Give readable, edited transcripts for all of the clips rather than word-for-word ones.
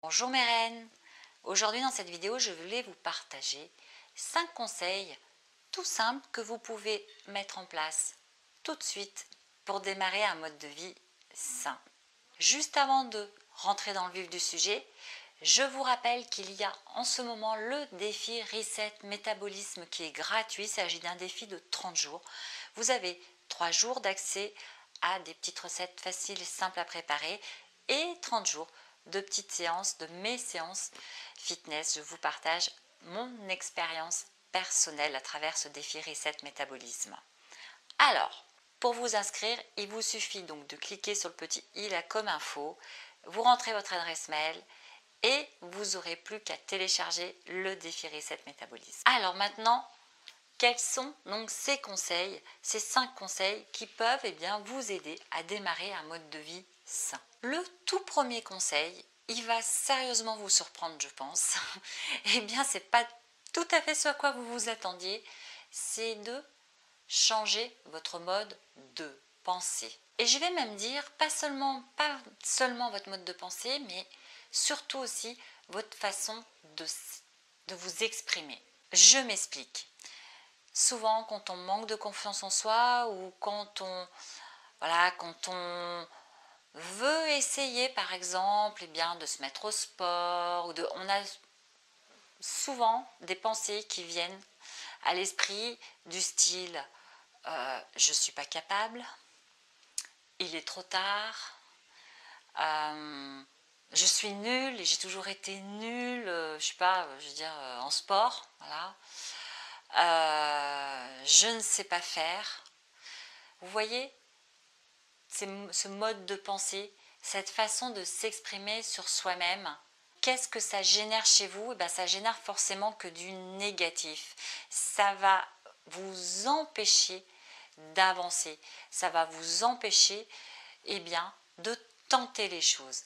Bonjour mes reines. Aujourd'hui dans cette vidéo je voulais vous partager 5 conseils tout simples que vous pouvez mettre en place tout de suite pour démarrer un mode de vie sain. Juste avant de rentrer dans le vif du sujet, je vous rappelle qu'il y a en ce moment le défi Reset Métabolisme qui est gratuit. Il s'agit d'un défi de 30 jours. Vous avez 3 jours d'accès à des petites recettes faciles et simples à préparer et 30 jours de petites séances, de mes séances fitness. Je vous partage mon expérience personnelle à travers ce défi Reset Métabolisme. Alors, pour vous inscrire, il vous suffit donc de cliquer sur le petit i là comme info, vous rentrez votre adresse mail et vous n'aurez plus qu'à télécharger le défi Reset Métabolisme. Alors maintenant, quels sont donc ces conseils, ces 5 conseils qui peuvent vous aider à démarrer un mode de vie sain? Le tout premier conseil, il va sérieusement vous surprendre, je pense. C'est pas tout à fait ce à quoi vous vous attendiez, c'est de changer votre mode de pensée. Et je vais même dire, pas seulement votre mode de pensée, mais surtout aussi votre façon de vous exprimer. Je m'explique. Souvent, quand on manque de confiance en soi ou quand on veut essayer, par exemple, de se mettre au sport, on a souvent des pensées qui viennent à l'esprit du style je ne suis pas capable, il est trop tard, je suis nulle et j'ai toujours été nulle, en sport, voilà. Je ne sais pas faire. Vous voyez, ce mode de pensée, cette façon de s'exprimer sur soi-même, qu'est-ce que ça génère chez vous? Ça génère forcément que du négatif. Ça va vous empêcher d'avancer. Ça va vous empêcher de tenter les choses.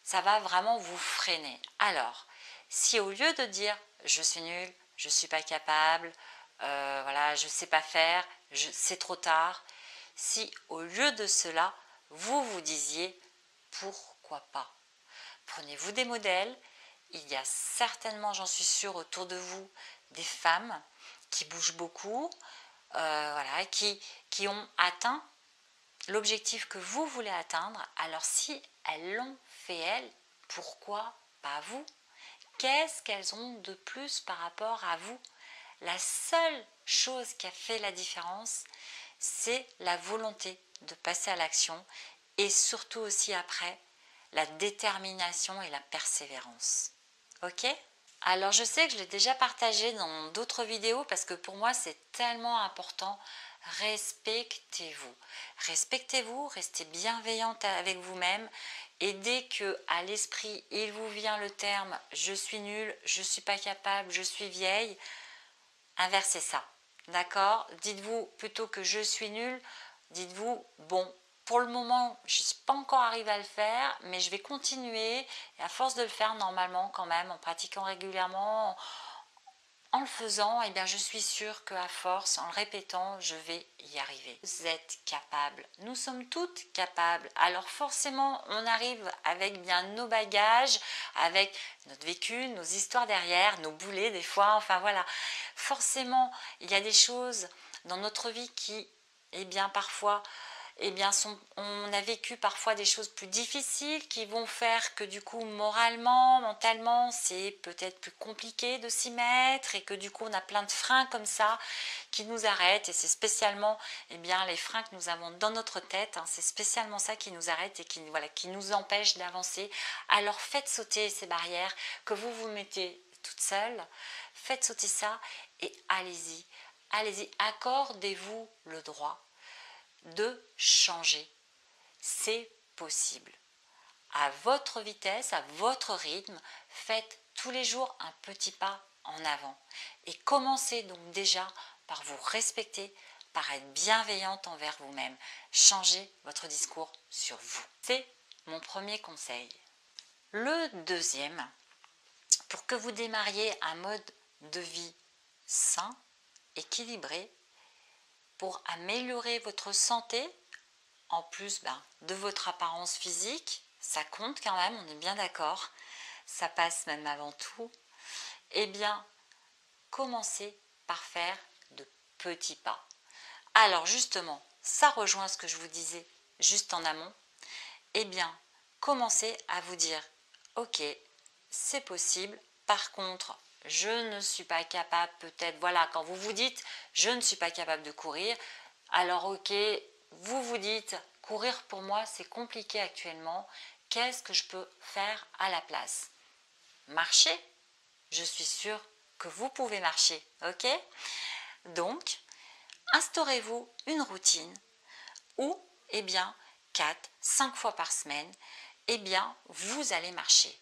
Ça va vraiment vous freiner. Alors, si au lieu de dire je suis nulle, je ne suis pas capable, je ne sais pas faire, c'est trop tard, si au lieu de cela, vous vous disiez pourquoi pas. Prenez-vous des modèles, il y a certainement, j'en suis sûre, autour de vous, des femmes qui bougent beaucoup, qui ont atteint l'objectif que vous voulez atteindre. Alors si elles l'ont fait elles, pourquoi pas vous? Qu'est-ce qu'elles ont de plus par rapport à vous? La seule chose qui a fait la différence, c'est la volonté de passer à l'action et surtout aussi après, la détermination et la persévérance. Ok? Alors je sais que je l'ai déjà partagé dans d'autres vidéos parce que pour moi c'est tellement important. Respectez-vous. Respectez-vous, restez bienveillante avec vous-même et dès que à l'esprit il vous vient le terme je suis nulle, je ne suis pas capable, je suis vieille, inversez ça. D'accord? Dites-vous plutôt que je suis nulle, dites-vous bon, pour le moment, je ne suis pas encore arrivée à le faire, mais je vais continuer. Et à force de le faire normalement quand même, en pratiquant régulièrement, en le faisant, je suis sûre qu'à force, en le répétant, je vais y arriver. Vous êtes capable. Nous sommes toutes capables. Alors forcément, on arrive avec bien nos bagages, avec notre vécu, nos histoires derrière, nos boulets des fois. Enfin voilà. Forcément, il y a des choses dans notre vie qui, parfois, on a vécu parfois des choses plus difficiles qui vont faire que du coup moralement, mentalement, c'est peut-être plus compliqué de s'y mettre et que du coup on a plein de freins comme ça qui nous arrêtent et c'est spécialement les freins que nous avons dans notre tête, hein, c'est spécialement ça qui nous arrête et qui nous empêche d'avancer. Alors faites sauter ces barrières que vous vous mettez toute seule, faites sauter ça et allez-y, allez-y, accordez-vous le droit de changer. C'est possible. À votre vitesse, à votre rythme, faites tous les jours un petit pas en avant. Et commencez donc déjà par vous respecter, par être bienveillante envers vous-même. Changez votre discours sur vous. C'est mon premier conseil. Le deuxième, pour que vous démarriez un mode de vie sain, équilibré, pour améliorer votre santé, en plus de votre apparence physique, ça compte quand même, on est bien d'accord. ça passe même avant tout, eh bien, commencez par faire de petits pas. Alors justement, ça rejoint ce que je vous disais juste en amont. Eh bien, commencez à vous dire, ok, c'est possible. Par contre, je ne suis pas capable, peut-être, voilà, quand vous vous dites, je ne suis pas capable de courir, alors ok, vous vous dites, courir pour moi, c'est compliqué actuellement. Qu'est-ce que je peux faire à la place? Marcher, je suis sûre que vous pouvez marcher, ok? Donc, instaurez-vous une routine où, eh bien, 4, 5 fois par semaine, eh bien, vous allez marcher.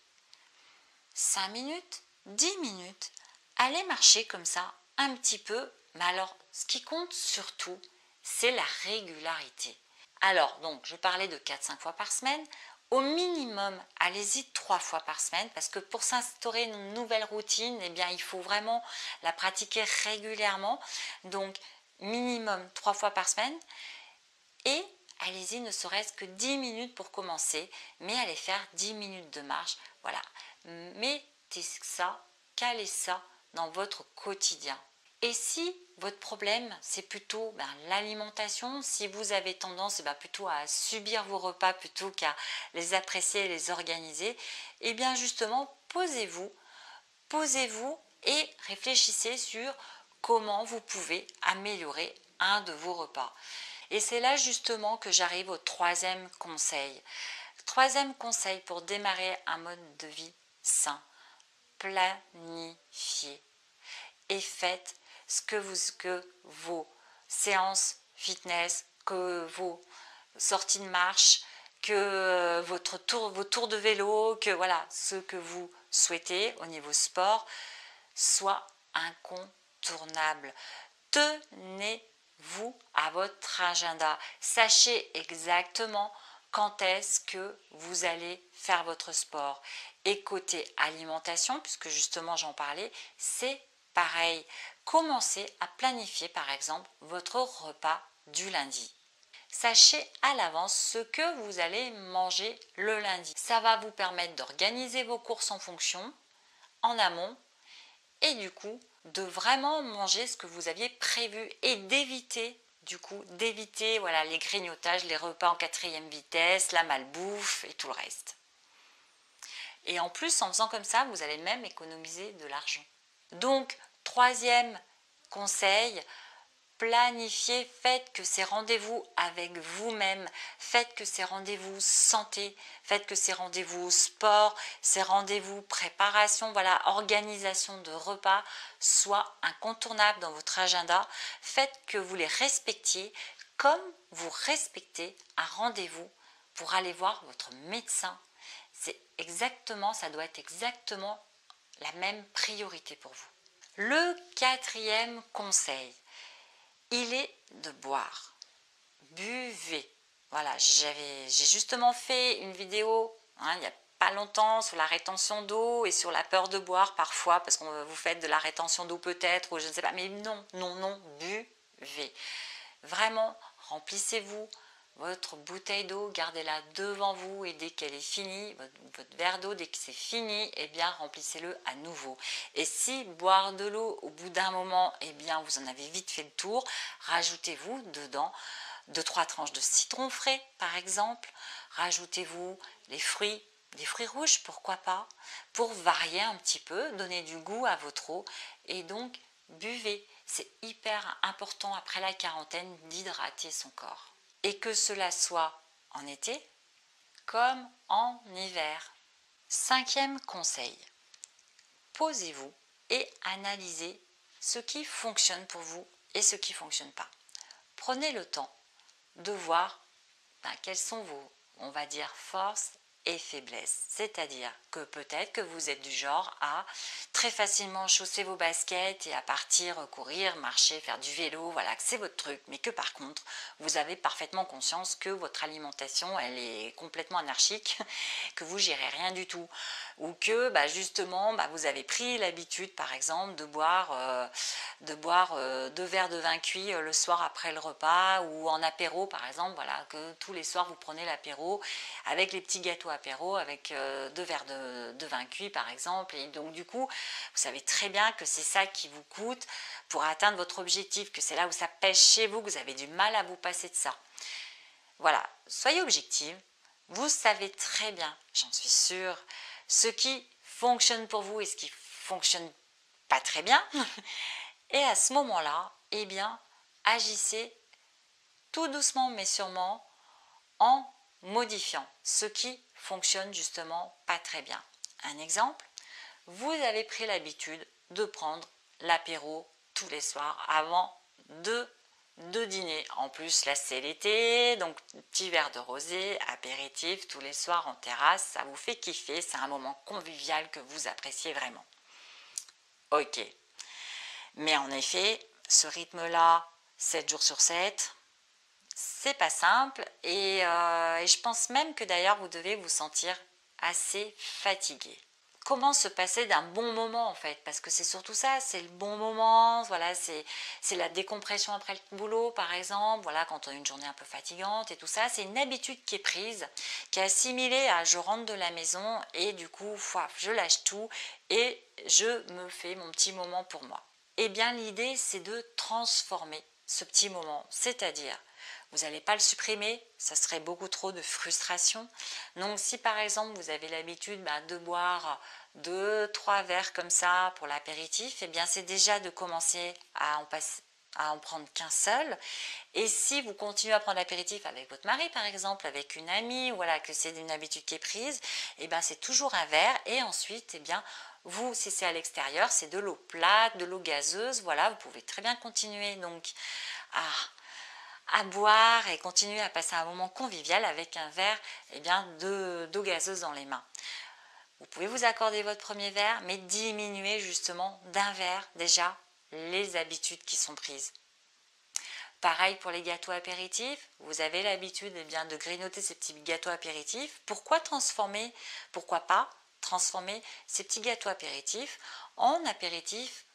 5 minutes, 10 minutes, allez marcher comme ça un petit peu. Mais alors, ce qui compte surtout, c'est la régularité. Alors, donc, je parlais de 4, 5 fois par semaine. Au minimum, allez-y 3 fois par semaine parce que pour s'instaurer une nouvelle routine, eh bien, il faut vraiment la pratiquer régulièrement. Donc, minimum 3 fois par semaine. Et allez-y ne serait-ce que 10 minutes pour commencer, mais allez faire 10 minutes de marche. Voilà, mettez ça, calez ça dans votre quotidien. Et si votre problème, c'est plutôt l'alimentation, si vous avez tendance plutôt à subir vos repas plutôt qu'à les apprécier et les organiser, eh bien justement, posez-vous et réfléchissez sur comment vous pouvez améliorer un de vos repas. Et c'est là justement que j'arrive au troisième conseil. Troisième conseil pour démarrer un mode de vie sain. Planifiez et faites ce que vos séances fitness, que vos sorties de marche, que vos tours de vélo, que voilà, ce que vous souhaitez au niveau sport soit incontournable. Tenez-vous à votre agenda. Sachez exactement quand est-ce que vous allez faire votre sport. Et côté alimentation, puisque justement j'en parlais, c'est pareil. Commencez à planifier par exemple votre repas du lundi. Sachez à l'avance ce que vous allez manger le lundi. Ça va vous permettre d'organiser vos courses en fonction, en amont, et du coup de vraiment manger ce que vous aviez prévu et d'éviter voilà, les grignotages, les repas en 4e vitesse, la malbouffe et tout le reste. Et en plus, en faisant comme ça, vous allez même économiser de l'argent. Donc, troisième conseil, planifiez, faites que ces rendez-vous avec vous-même, faites que ces rendez-vous santé, faites que ces rendez-vous sport, ces rendez-vous préparation, voilà, organisation de repas soient incontournables dans votre agenda. Faites que vous les respectiez comme vous respectez un rendez-vous pour aller voir votre médecin. Ça doit être exactement la même priorité pour vous. Le quatrième conseil, il est de boire. Buvez. Voilà, j'ai justement fait une vidéo il n'y a pas longtemps sur la rétention d'eau et sur la peur de boire parfois parce que vous faites de la rétention d'eau peut-être ou je ne sais pas. Mais non, buvez. Vraiment, remplissez-vous votre bouteille d'eau, gardez-la devant vous et dès qu'elle est finie, votre verre d'eau, dès que c'est fini, eh bien remplissez-le à nouveau. Et si boire de l'eau au bout d'un moment, eh bien vous en avez vite fait le tour, rajoutez-vous dedans 2-3 tranches de citron frais par exemple, rajoutez-vous des fruits rouges, pourquoi pas, pour varier un petit peu, donner du goût à votre eau et donc buvez. C'est hyper important après la quarantaine d'hydrater son corps. Et que cela soit en été comme en hiver. Cinquième conseil, posez-vous et analysez ce qui fonctionne pour vous et ce qui ne fonctionne pas. Prenez le temps de voir quelles sont vos, on va dire, forces et faiblesses. C'est-à-dire que peut-être que vous êtes du genre à très facilement chausser vos baskets et à partir courir, marcher, faire du vélo, voilà, que c'est votre truc, mais que par contre, vous avez parfaitement conscience que votre alimentation, elle est complètement anarchique, que vous gérez rien du tout, ou que justement, vous avez pris l'habitude, par exemple, de boire de boire 2 verres de vin cuit le soir après le repas, ou en apéro par exemple, voilà, que tous les soirs vous prenez l'apéro avec les petits gâteaux apéro avec 2 verres de vin cuit par exemple, et donc du coup vous savez très bien que c'est ça qui vous coûte pour atteindre votre objectif, que c'est là où ça pêche chez vous, que vous avez du mal à vous passer de ça. Voilà, soyez objectif, vous savez très bien, j'en suis sûre, ce qui fonctionne pour vous et ce qui fonctionne pas très bien. Et à ce moment-là, eh bien, agissez tout doucement mais sûrement en modifiant ce qui fonctionne justement pas très bien. Un exemple, vous avez pris l'habitude de prendre l'apéro tous les soirs avant de dîner. En plus, là c'est l'été, donc petit verre de rosé, apéritif tous les soirs en terrasse, ça vous fait kiffer, c'est un moment convivial que vous appréciez vraiment. Ok, mais en effet, ce rythme-là, 7 jours sur 7, c'est pas simple, et je pense même que d'ailleurs vous devez vous sentir assez fatigué. Comment se passer d'un bon moment en fait, parce que c'est surtout ça, c'est le bon moment, voilà, c'est la décompression après le boulot par exemple, voilà, quand on a une journée un peu fatigante et tout ça, c'est une habitude qui est prise, qui est assimilée à je rentre de la maison et du coup je lâche tout et je me fais mon petit moment pour moi. Eh bien l'idée c'est de transformer ce petit moment, c'est-à-dire vous n'allez pas le supprimer, ça serait beaucoup trop de frustration. Donc si par exemple vous avez l'habitude de boire 2-3 verres comme ça pour l'apéritif, eh bien c'est déjà de commencer à en prendre qu'un seul. Et si vous continuez à prendre l'apéritif avec votre mari par exemple, avec une amie, voilà, que c'est une habitude qui est prise, eh bien c'est toujours un verre, et ensuite eh bien vous, si c'est à l'extérieur, c'est de l'eau plate, de l'eau gazeuse, voilà, vous pouvez très bien continuer donc à boire et continuer à passer un moment convivial avec un verre d'eau gazeuse dans les mains. Vous pouvez vous accorder votre premier verre, mais diminuer justement d'un verre déjà les habitudes qui sont prises. Pareil pour les gâteaux apéritifs, vous avez l'habitude de grignoter ces petits gâteaux apéritifs. Pourquoi pas transformer ces petits gâteaux apéritifs en apéritifs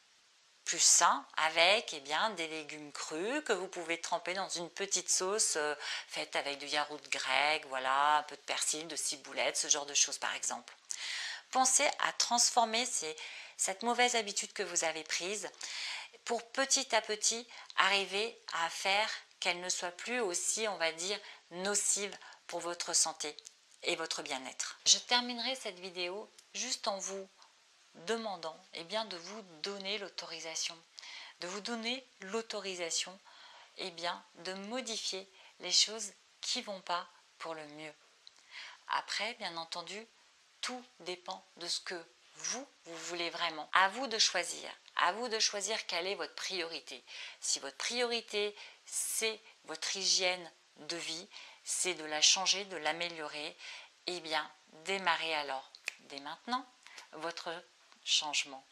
plus sain avec des légumes crus que vous pouvez tremper dans une petite sauce faite avec du yaourt grec, voilà, un peu de persil, de ciboulette, ce genre de choses par exemple. Pensez à transformer cette mauvaise habitude que vous avez prise pour petit à petit arriver à faire qu'elle ne soit plus aussi, on va dire, nocive pour votre santé et votre bien-être. Je terminerai cette vidéo juste en vous demandant de vous donner l'autorisation, de modifier les choses qui ne vont pas pour le mieux. Après, bien entendu, tout dépend de ce que vous voulez vraiment. À vous de choisir quelle est votre priorité. Si votre priorité, c'est votre hygiène de vie, c'est de la changer, de l'améliorer, eh bien, démarrez alors, dès maintenant, votre changement.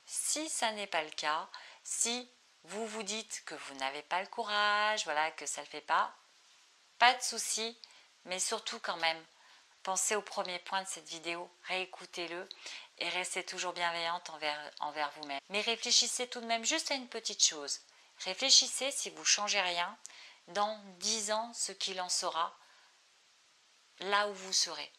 Si ça n'est pas le cas, si vous vous dites que vous n'avez pas le courage, voilà, que ça ne le fait pas de souci, mais surtout quand même, pensez au premier point de cette vidéo, réécoutez-le et restez toujours bienveillante envers vous-même. Mais réfléchissez tout de même juste à une petite chose. Réfléchissez, si vous ne changez rien, dans 10 ans, ce qu'il en sera, là où vous serez.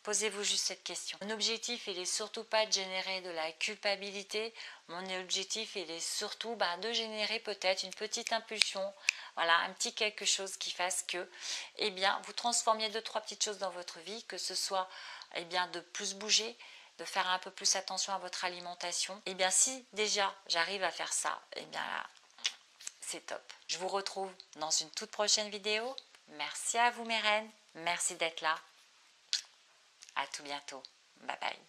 Posez-vous juste cette question. Mon objectif, il est surtout pas de générer de la culpabilité. Mon objectif, il est surtout de générer peut-être une petite impulsion, voilà, un petit quelque chose qui fasse que, vous transformiez 2-3 petites choses dans votre vie, que ce soit, de plus bouger, de faire un peu plus attention à votre alimentation. Si déjà j'arrive à faire ça, c'est top. Je vous retrouve dans une toute prochaine vidéo. Merci à vous mes reines, merci d'être là. À tout bientôt. Bye bye.